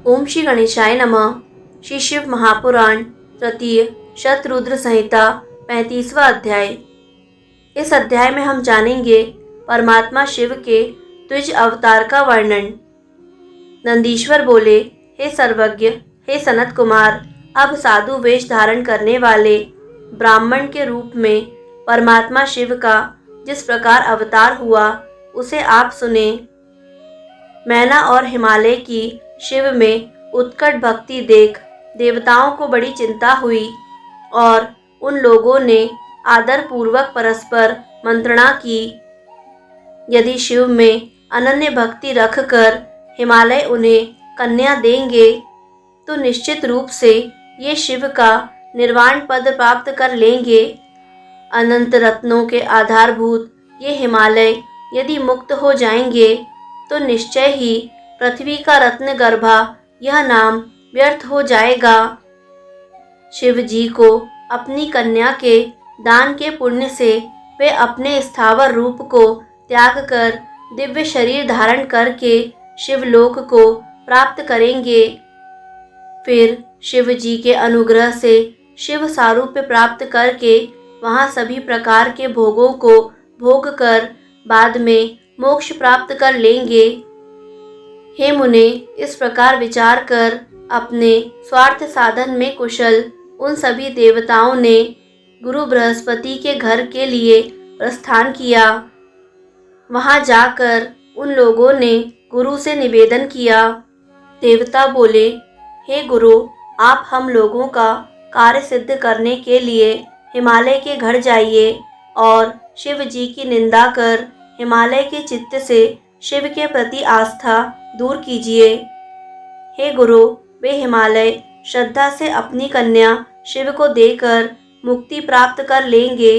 ओम श्री गणेशाय नमः। श्री शिव महापुराण तृतीय शतरुद्र संहिता 35वां अध्याय। इस अध्याय में हम जानेंगे परमात्मा शिव के द्विज अवतार का वर्णन। नंदीश्वर बोले, हे सर्वज्ञ, हे सनत कुमार, अब साधु वेश धारण करने वाले ब्राह्मण के रूप में परमात्मा शिव का जिस प्रकार अवतार हुआ उसे आप सुने। मैना और हिमालय की शिव में उत्कट भक्ति देख देवताओं को बड़ी चिंता हुई और उन लोगों ने आदर पूर्वक परस्पर मंत्रणा की। यदि शिव में अनन्य भक्ति रखकर हिमालय उन्हें कन्या देंगे तो निश्चित रूप से ये शिव का निर्वाण पद प्राप्त कर लेंगे। अनंत रत्नों के आधारभूत ये हिमालय यदि मुक्त हो जाएंगे तो निश्चय ही पृथ्वी का रत्न गर्भा यह नाम व्यर्थ हो जाएगा। शिव जी को अपनी कन्या के दान के पुण्य से वे अपने स्थावर रूप को त्याग कर दिव्य शरीर धारण करके शिवलोक को प्राप्त करेंगे। फिर शिव जी के अनुग्रह से शिव सारूप्य प्राप्त करके वहाँ सभी प्रकार के भोगों को भोग कर बाद में मोक्ष प्राप्त कर लेंगे। हे मुने, इस प्रकार विचार कर अपने स्वार्थ साधन में कुशल उन सभी देवताओं ने गुरु बृहस्पति के घर के लिए प्रस्थान किया। वहां जाकर उन लोगों ने गुरु से निवेदन किया। देवता बोले, हे गुरु, आप हम लोगों का कार्य सिद्ध करने के लिए हिमालय के घर जाइए और शिव जी की निंदा कर हिमालय के चित्त से शिव के प्रति आस्था दूर कीजिए। हे गुरु, वे हिमालय श्रद्धा से अपनी कन्या शिव को देकर मुक्ति प्राप्त कर लेंगे,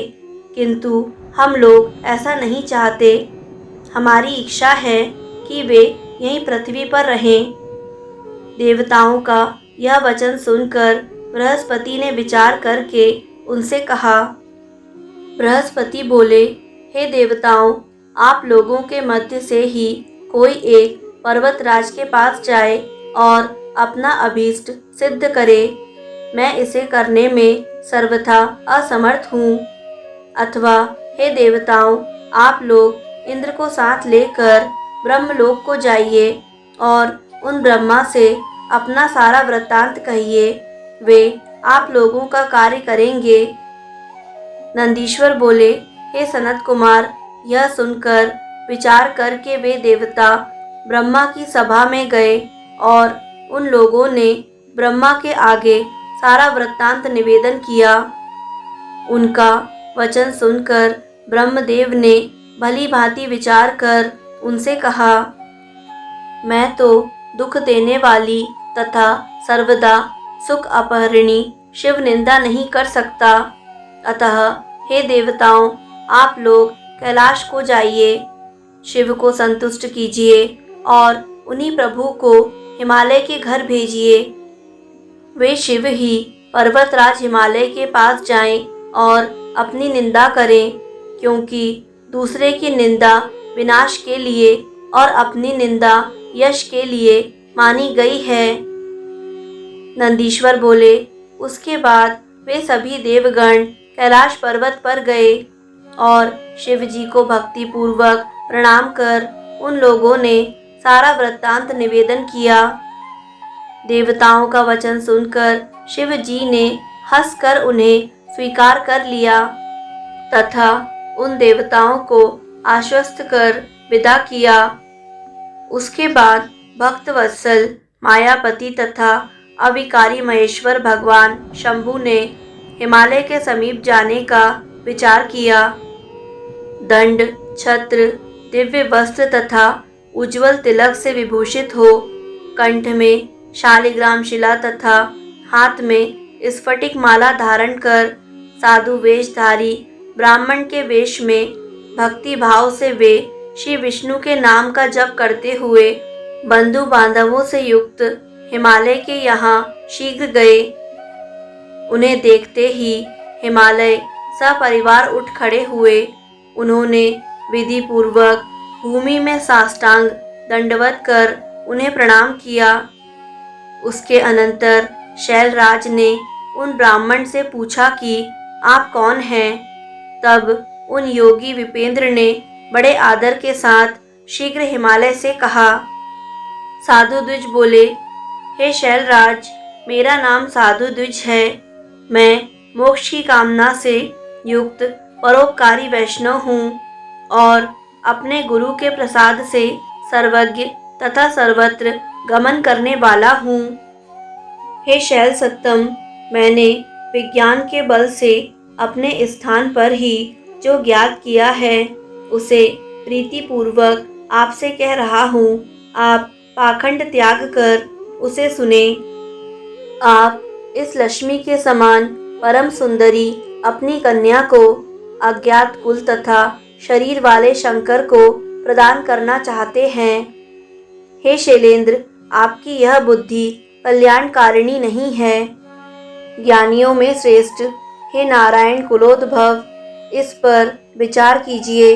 किंतु हम लोग ऐसा नहीं चाहते। हमारी इच्छा है कि वे यहीं पृथ्वी पर रहें। देवताओं का यह वचन सुनकर बृहस्पति ने विचार करके उनसे कहा। बृहस्पति बोले, हे देवताओं, आप लोगों के मध्य से ही कोई एक पर्वतराज के पास जाए और अपना अभीष्ट सिद्ध करे। मैं इसे करने में सर्वथा असमर्थ हूँ। अथवा हे देवताओं, आप लोग इंद्र को साथ लेकर ब्रह्मलोक को जाइए और उन ब्रह्मा से अपना सारा वृत्तांत कहिए, वे आप लोगों का कार्य करेंगे। नंदीश्वर बोले, हे सनत कुमार, यह सुनकर विचार करके वे देवता ब्रह्मा की सभा में गए और उन लोगों ने ब्रह्मा के आगे सारा वृत्तांत निवेदन किया। उनका वचन सुनकर ब्रह्मदेव ने भली भांति विचार कर उनसे कहा, मैं तो दुख देने वाली तथा सर्वदा सुख अपहरिणी शिव निंदा नहीं कर सकता। अतः हे देवताओं, आप लोग कैलाश को जाइए, शिव को संतुष्ट कीजिए और उन्हीं प्रभु को हिमालय के घर भेजिए। वे शिव ही पर्वतराज हिमालय के पास जाएं और अपनी निंदा करें, क्योंकि दूसरे की निंदा विनाश के लिए और अपनी निंदा यश के लिए मानी गई है। नंदीश्वर बोले, उसके बाद वे सभी देवगण कैलाश पर्वत पर गए और शिव जी को भक्ति पूर्वक प्रणाम कर उन लोगों ने सारा वृत्तांत निवेदन किया। देवताओं का वचन सुनकर शिव जी ने हंसकर उन्हें स्वीकार कर लिया तथा उन देवताओं को आश्वस्त कर विदा किया। उसके बाद भक्त वत्सल मायापति तथा अविकारी महेश्वर भगवान शंभु ने हिमालय के समीप जाने का विचार किया। दंड, छत्र, दिव्य वस्त्र तथा उज्जवल तिलक से विभूषित हो, कंठ में शालिग्राम शिला तथा हाथ में स्फटिक माला धारण कर साधु वेशधारी ब्राह्मण के वेश में भक्ति भाव से वे श्री विष्णु के नाम का जप करते हुए बंधु बांधवों से युक्त हिमालय के यहाँ शीघ्र गए। उन्हें देखते ही हिमालय सपरिवार उठ खड़े हुए। उन्होंने विधि पूर्वक भूमि में साष्टांग दंडवत कर उन्हें प्रणाम किया। उसके अनंतर शैलराज ने उन ब्राह्मण से पूछा कि आप कौन हैं। तब उन योगी विपेंद्र ने बड़े आदर के साथ शीघ्र हिमालय से कहा। साधु द्विज बोले, हे शैलराज, मेरा नाम साधु द्विज है। मैं मोक्ष की कामना से युक्त परोपकारी वैष्णव हूँ और अपने गुरु के प्रसाद से सर्वज्ञ तथा सर्वत्र गमन करने वाला हूँ। हे शैल सत्तम, मैंने विज्ञान के बल से अपने स्थान पर ही जो ज्ञात किया है उसे प्रीतिपूर्वक आपसे कह रहा हूँ। आप पाखंड त्याग कर उसे सुने। आप इस लक्ष्मी के समान परम सुंदरी अपनी कन्या को अज्ञात कुल तथा शरीर वाले शंकर को प्रदान करना चाहते हैं। हे शैलेंद्र, आपकी यह बुद्धि कल्याणकारिणी नहीं है। ज्ञानियों में श्रेष्ठ हे नारायण कुलोद्भव, इस पर विचार कीजिए।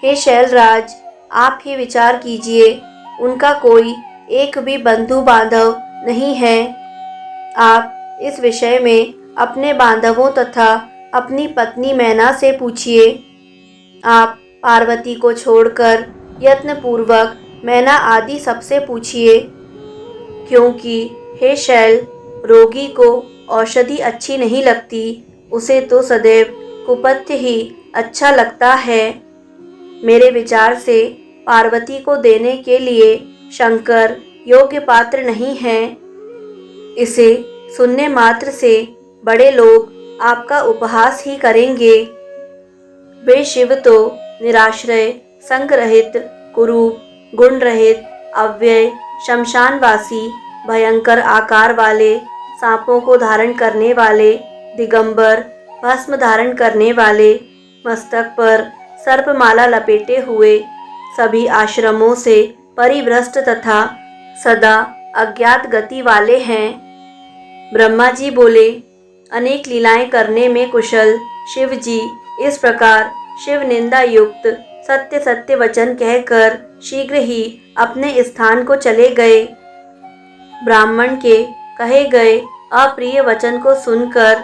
हे शैलराज, आप ही विचार कीजिए। उनका कोई एक भी बंधु बांधव नहीं है। आप इस विषय में अपने बांधवों तथा अपनी पत्नी मैना से पूछिए। आप पार्वती को छोड़कर यत्नपूर्वक मैना आदि सबसे पूछिए, क्योंकि हे शैल, रोगी को औषधि अच्छी नहीं लगती, उसे तो सदैव कुपथ्य ही अच्छा लगता है। मेरे विचार से पार्वती को देने के लिए शंकर योग्य पात्र नहीं है। इसे सुनने मात्र से बड़े लोग आपका उपहास ही करेंगे। वे शिव तो निराश्रय, संग रहित, कुरूप, गुण रहित, अव्यय, शमशानवासी, भयंकर आकार वाले, सांपों को धारण करने वाले, दिगंबर, भस्म धारण करने वाले, मस्तक पर सर्पमाला लपेटे हुए, सभी आश्रमों से परिभ्रष्ट तथा सदा अज्ञात गति वाले हैं। ब्रह्मा जी बोले, अनेक लीलाएं करने में कुशल शिव जी इस प्रकार शिव निंदा युक्त सत्य सत्य वचन कहकर शीघ्र ही अपने स्थान को चले गए। ब्राह्मण के कहे गए अप्रिय वचन को सुनकर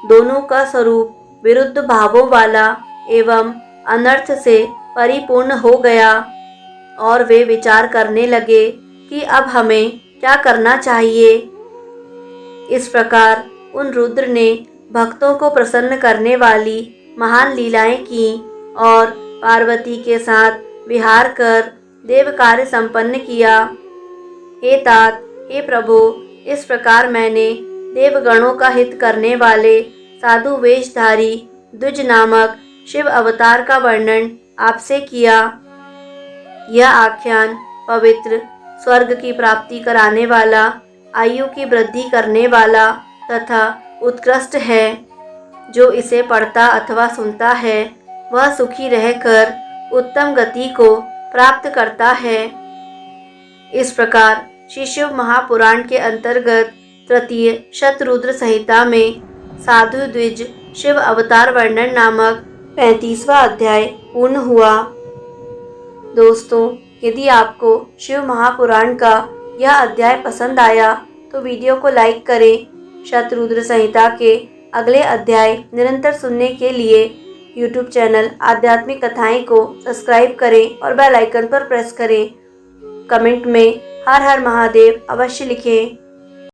दोनों का स्वरूप विरुद्ध भावों वाला एवं अनर्थ से परिपूर्ण हो गया और वे विचार करने लगे कि अब हमें क्या करना चाहिए। इस प्रकार उन रुद्र ने भक्तों को प्रसन्न करने वाली महान लीलाएं की और पार्वती के साथ विहार कर देव कार्य संपन्न किया। हे तात, हे प्रभु, इस प्रकार मैंने देवगणों का हित करने वाले साधु वेशधारी द्विज नामक शिव अवतार का वर्णन आपसे किया। यह आख्यान पवित्र, स्वर्ग की प्राप्ति कराने वाला, आयु की वृद्धि करने वाला तथा उत्कृष्ट है। जो इसे पढ़ता अथवा सुनता है वह सुखी रहकर उत्तम गति को प्राप्त करता है। इस प्रकार श्री शिव महापुराण के अंतर्गत तृतीय शतरुद्र संहिता में साधु द्विज शिव अवतार वर्णन नामक 35वां अध्याय पूर्ण हुआ। दोस्तों, यदि आपको शिव महापुराण का यह अध्याय पसंद आया तो वीडियो को लाइक करें। शतरुद्र संहिता के अगले अध्याय निरंतर सुनने के लिए YouTube चैनल आध्यात्मिक कथाएं को सब्सक्राइब करें और बेल आइकन पर प्रेस करें। कमेंट में हर हर महादेव अवश्य लिखें।